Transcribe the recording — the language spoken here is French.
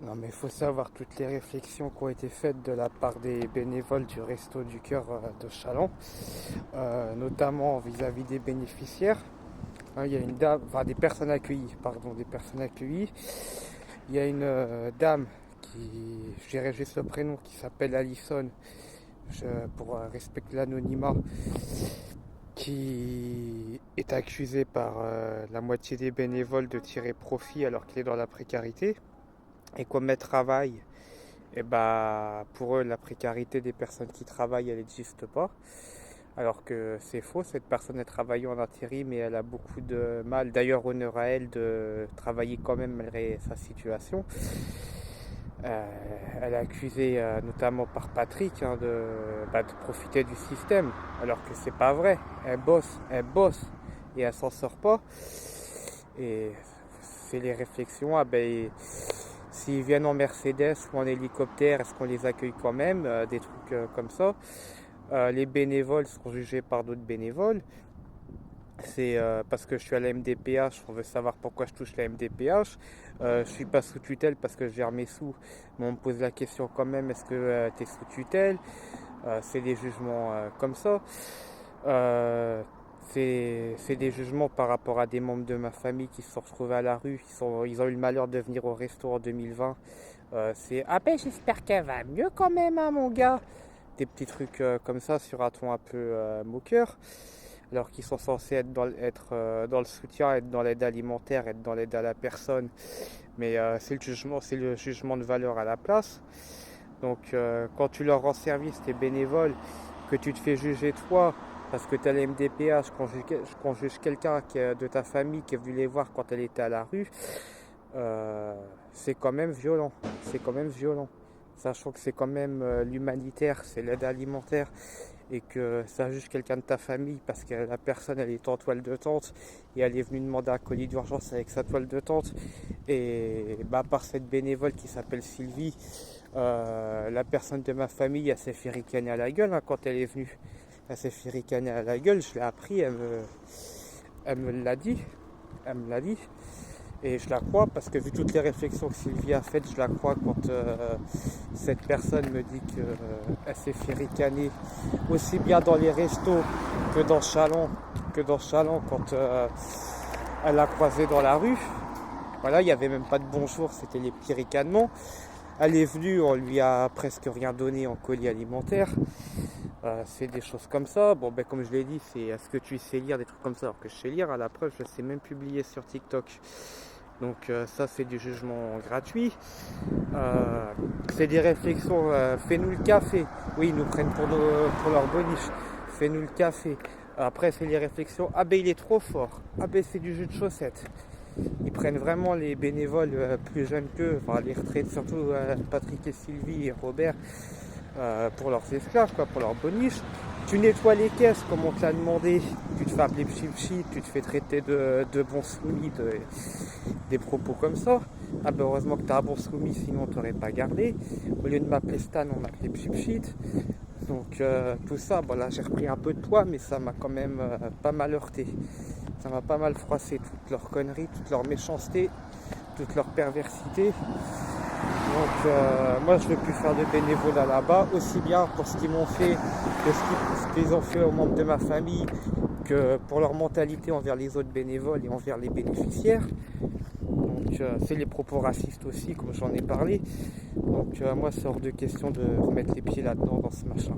Non, mais il faut savoir toutes les réflexions qui ont été faites de la part des bénévoles du Resto du Cœur de Châlons, notamment vis-à-vis des bénéficiaires. Hein, il y a une dame, enfin des personnes accueillies, pardon, des personnes accueillies. Il y a une dame qui, je dirais juste le prénom, qui s'appelle Alison, pour respecter l'anonymat, qui est accusée par la moitié des bénévoles de tirer profit alors qu'il est dans la précarité. Et comme elle travaille, et bah, pour eux, la précarité des personnes qui travaillent, elle n'existe pas. Alors que c'est faux, cette personne elle travaille en intérim mais elle a beaucoup de mal, d'ailleurs honneur à elle de travailler quand même malgré sa situation. Euh, Elle est accusée notamment par Patrick de profiter du système, alors que c'est pas vrai. Elle bosse et elle s'en sort pas. Et c'est les réflexions, ah ben, s'ils viennent en Mercedes ou en hélicoptère, est-ce qu'on les accueille quand même? Des trucs comme ça. Les bénévoles sont jugés par d'autres bénévoles. C'est parce que je suis à la MDPH, on veut savoir pourquoi je touche la MDPH. Je suis pas sous tutelle parce que je gère mes sous, mais on me pose la question quand même, est-ce que tu es sous tutelle? C'est des jugements comme ça. Euh, c'est des jugements par rapport à des membres de ma famille qui se sont retrouvés à la rue. Ils ont eu le malheur de venir au resto en 2020. C'est ah ben j'espère qu'elle va mieux quand même, hein, mon gars. Des petits trucs comme ça sur un ton un peu moqueur, alors qu'ils sont censés être dans le soutien, être dans l'aide alimentaire, être dans l'aide à la personne. Mais c'est le jugement de valeur à la place. Donc quand tu leur rends service, tes bénévoles, que tu te fais juger toi, parce que tu as la MDPH, qu'on juge quelqu'un de ta famille qui est venu les voir quand elle était à la rue, c'est quand même violent. C'est quand même violent. Sachant que c'est quand même l'humanitaire, c'est l'aide alimentaire, et que ça juge quelqu'un de ta famille parce que la personne elle est en toile de tente et elle est venue demander un colis d'urgence avec sa toile de tente. Et bah, par cette bénévole qui s'appelle Sylvie, la personne de ma famille elle s'est fait ricaner à la gueule, hein, quand elle est venue. Elle s'est fait ricaner à la gueule, je l'ai appris, elle me l'a dit. Elle me l'a dit. Et je la crois parce que vu toutes les réflexions que Sylvie a faites, je la crois quand cette personne me dit qu'elle s'est fait ricaner aussi bien dans les restos que dans Chalon, quand elle l'a croisée dans la rue. Voilà, il n'y avait même pas de bonjour, c'était les petits ricanements. Elle est venue, on lui a presque rien donné en colis alimentaire. C'est des choses comme ça. Bon, ben, comme je l'ai dit, c'est est-ce que tu sais lire des trucs comme ça? Alors que je sais lire, à la preuve, je sais même publier sur TikTok. Donc ça c'est du jugement gratuit. Euh, c'est des réflexions. Fais-nous le café. Oui, ils nous prennent pour leur boniche. Fais-nous le café. Après c'est les réflexions. Ah ben il est trop fort. Ah ben c'est du jeu de chaussettes. Ils prennent vraiment les bénévoles plus jeunes qu'eux, enfin les retraites, surtout Patrick et Sylvie et Robert, pour leurs esclaves, quoi, pour leurs boniches. Tu nettoies les caisses comme on te l'a demandé, tu te fais appeler pchipchi, tu te fais traiter de bon soumis, des propos comme ça. Ah ben heureusement que t'as un bon soumis, sinon t'aurais pas gardé. Au lieu de m'appeler Stan, on m'appelait pchipchit. Donc tout ça, bon là j'ai repris un peu de poids, mais ça m'a quand même pas mal heurté. Ça m'a pas mal froissé, toutes leurs conneries, toute leur méchanceté, toute leur perversité. Donc moi je ne veux plus faire de bénévolat là-bas, aussi bien pour ce qu'ils m'ont fait que ce qu'ils ont fait aux membres de ma famille, que pour leur mentalité envers les autres bénévoles et envers les bénéficiaires. Donc c'est les propos racistes aussi, comme j'en ai parlé. Donc moi c'est hors de question de remettre les pieds là-dedans dans ce machin.